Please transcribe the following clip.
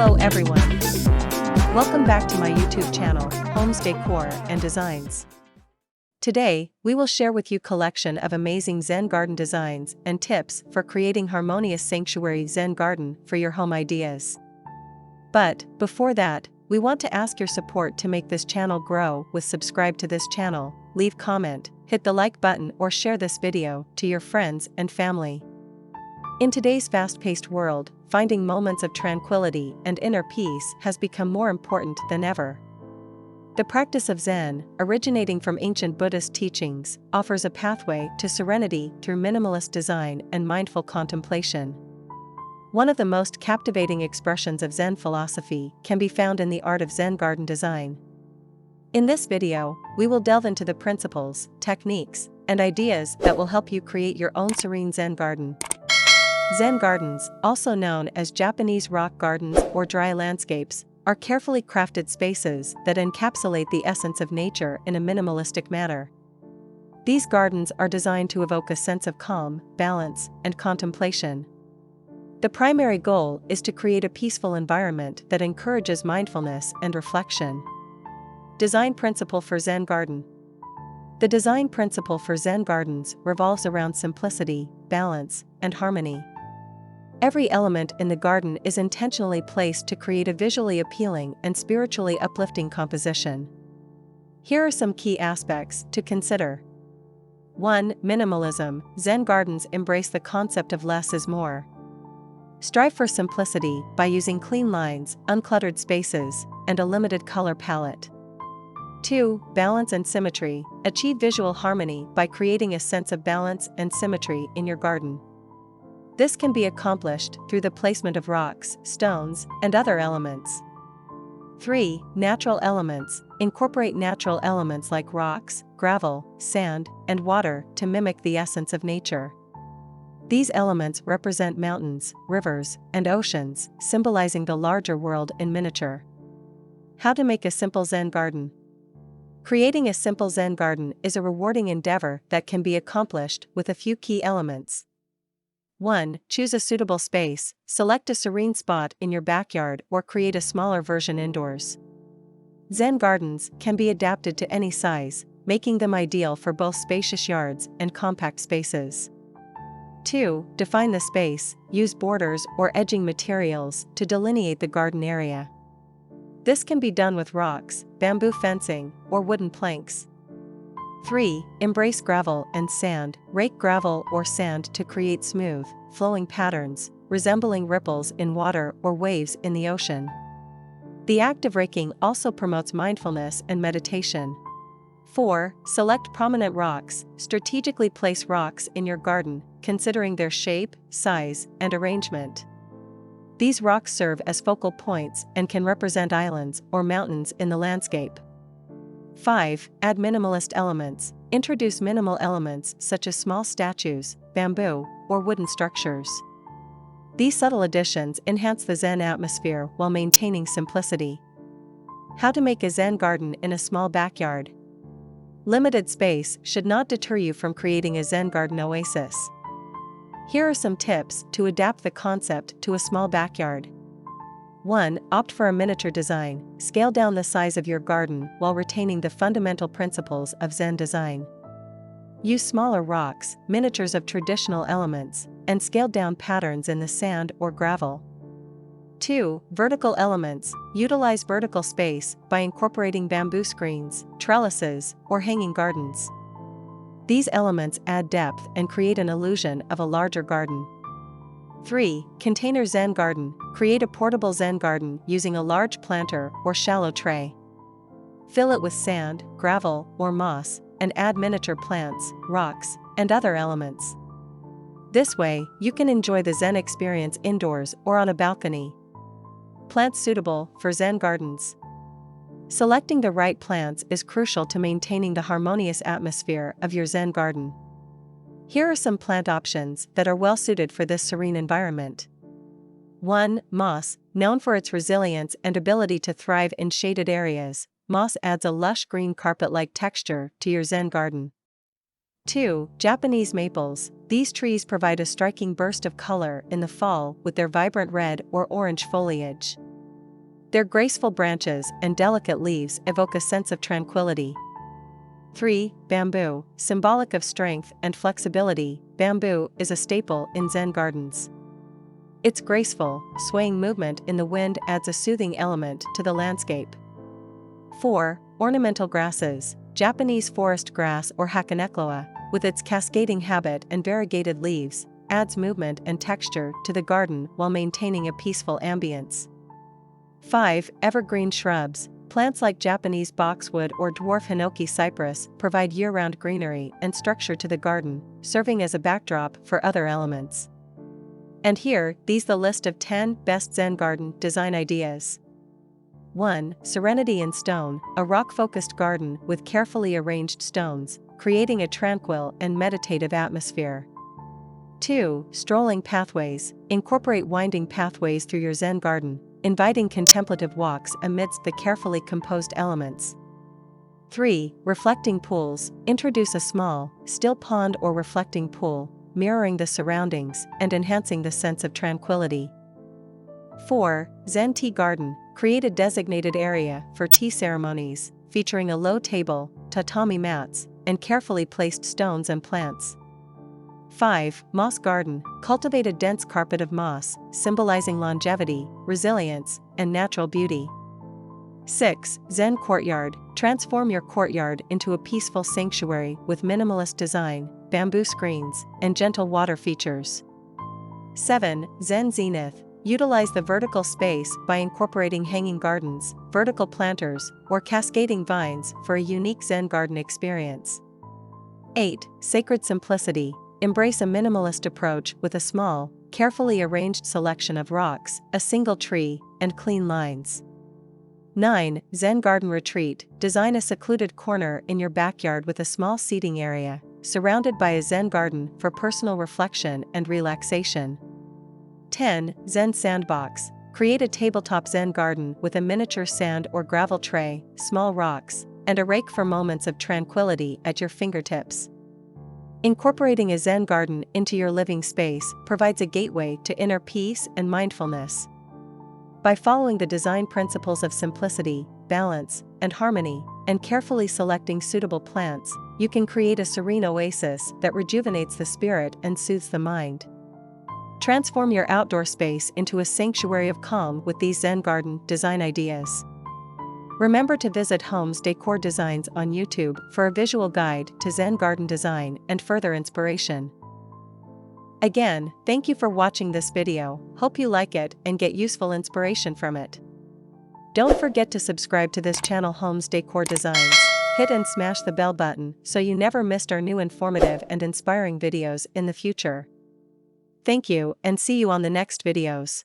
Hello everyone. Welcome back to my YouTube channel, Homes Decor and Designs. Today, we will share with you collection of amazing Zen garden designs and tips for creating harmonious sanctuary Zen garden for your home ideas. But, before that, we want to ask your support to make this channel grow with subscribe to this channel, leave comment, hit the like button or share this video to your friends and family. In today's fast-paced world, finding moments of tranquility and inner peace has become more important than ever. The practice of Zen, originating from ancient Buddhist teachings, offers a pathway to serenity through minimalist design and mindful contemplation. One of the most captivating expressions of Zen philosophy can be found in the art of Zen garden design. In this video, we will delve into the principles, techniques, and ideas that will help you create your own serene Zen garden. Zen gardens, also known as Japanese rock gardens or dry landscapes, are carefully crafted spaces that encapsulate the essence of nature in a minimalistic manner. These gardens are designed to evoke a sense of calm, balance, and contemplation. The primary goal is to create a peaceful environment that encourages mindfulness and reflection. Design principle for Zen garden. The design principle for Zen gardens revolves around simplicity, balance, and harmony. Every element in the garden is intentionally placed to create a visually appealing and spiritually uplifting composition. Here are some key aspects to consider. 1. Minimalism. Zen gardens embrace the concept of less is more. Strive for simplicity by using clean lines, uncluttered spaces, and a limited color palette. 2. Balance and symmetry. Achieve visual harmony by creating a sense of balance and symmetry in your garden. This can be accomplished through the placement of rocks, stones, and other elements. 3. Natural elements. Incorporate natural elements like rocks, gravel, sand, and water to mimic the essence of nature. These elements represent mountains, rivers, and oceans, symbolizing the larger world in miniature. How to make a simple Zen garden. Creating a simple Zen garden is a rewarding endeavor that can be accomplished with a few key elements. 1. Choose a suitable space. Select a serene spot in your backyard or create a smaller version indoors. Zen gardens can be adapted to any size, making them ideal for both spacious yards and compact spaces. 2. Define the space. Use borders or edging materials to delineate the garden area. This can be done with rocks, bamboo fencing, or wooden planks. 3. Embrace gravel and sand. Rake gravel or sand to create smooth, flowing patterns, resembling ripples in water or waves in the ocean. The act of raking also promotes mindfulness and meditation. 4. Select prominent rocks. Strategically place rocks in your garden, considering their shape, size, and arrangement. These rocks serve as focal points and can represent islands or mountains in the landscape. 5. Add minimalist elements. Introduce minimal elements such as small statues, bamboo, or wooden structures. These subtle additions enhance the Zen atmosphere while maintaining simplicity. How to make a Zen garden in a small backyard. Limited space should not deter you from creating a Zen garden oasis. Here are some tips to adapt the concept to a small backyard. 1. Opt for a miniature design. Scale down the size of your garden while retaining the fundamental principles of Zen design. Use smaller rocks, miniatures of traditional elements, and scaled-down patterns in the sand or gravel. 2. Vertical elements. Utilize vertical space by incorporating bamboo screens, trellises, or hanging gardens. These elements add depth and create an illusion of a larger garden. 3. Container Zen garden. Create a portable Zen garden using a large planter or shallow tray. Fill it with sand, gravel, or moss, and add miniature plants, rocks, and other elements. This way, you can enjoy the Zen experience indoors or on a balcony. Plants suitable for Zen gardens. Selecting the right plants is crucial to maintaining the harmonious atmosphere of your Zen garden. Here are some plant options that are well suited for this serene environment. 1. Moss. Known for its resilience and ability to thrive in shaded areas, moss adds a lush green carpet-like texture to your Zen garden. 2. Japanese maples. These trees provide a striking burst of color in the fall with their vibrant red or orange foliage. Their graceful branches and delicate leaves evoke a sense of tranquility. 3. Bamboo, symbolic of strength and flexibility. Bamboo is a staple in Zen gardens. Its graceful, swaying movement in the wind adds a soothing element to the landscape. 4. Ornamental grasses, Japanese forest grass or Hakanekloa, with its cascading habit and variegated leaves, adds movement and texture to the garden while maintaining a peaceful ambience. 5. Evergreen shrubs, plants like Japanese boxwood or dwarf hinoki cypress provide year-round greenery and structure to the garden, serving as a backdrop for other elements. And here, these the list of 10 best Zen garden design ideas. 1. Serenity in stone, a rock-focused garden with carefully arranged stones, creating a tranquil and meditative atmosphere. 2. Strolling pathways, incorporate winding pathways through your Zen garden, inviting contemplative walks amidst the carefully composed elements. 3. Reflecting pools, introduce a small, still pond or reflecting pool, mirroring the surroundings and enhancing the sense of tranquility. 4. Zen tea garden, create a designated area for tea ceremonies, featuring a low table, tatami mats, and carefully placed stones and plants. 5. Moss garden, cultivate a dense carpet of moss, symbolizing longevity, resilience, and natural beauty. 6. Zen courtyard, transform your courtyard into a peaceful sanctuary with minimalist design, bamboo screens, and gentle water features. 7. Zen zenith, utilize the vertical space by incorporating hanging gardens, vertical planters, or cascading vines for a unique Zen garden experience. 8. Sacred simplicity, embrace a minimalist approach with a small, carefully arranged selection of rocks, a single tree, and clean lines. 9. Zen garden retreat, design a secluded corner in your backyard with a small seating area, surrounded by a Zen garden for personal reflection and relaxation. 10. Zen sandbox, create a tabletop Zen garden with a miniature sand or gravel tray, small rocks, and a rake for moments of tranquility at your fingertips. Incorporating a Zen garden into your living space provides a gateway to inner peace and mindfulness. By following the design principles of simplicity, balance, and harmony, and carefully selecting suitable plants, you can create a serene oasis that rejuvenates the spirit and soothes the mind. Transform your outdoor space into a sanctuary of calm with these Zen garden design ideas. Remember to visit Homes Decor Designs on YouTube for a visual guide to Zen garden design and further inspiration. Again, thank you for watching this video, hope you like it and get useful inspiration from it. Don't forget to subscribe to this channel Homes Decor Designs, hit and smash the bell button so you never missed our new informative and inspiring videos in the future. Thank you and see you on the next videos.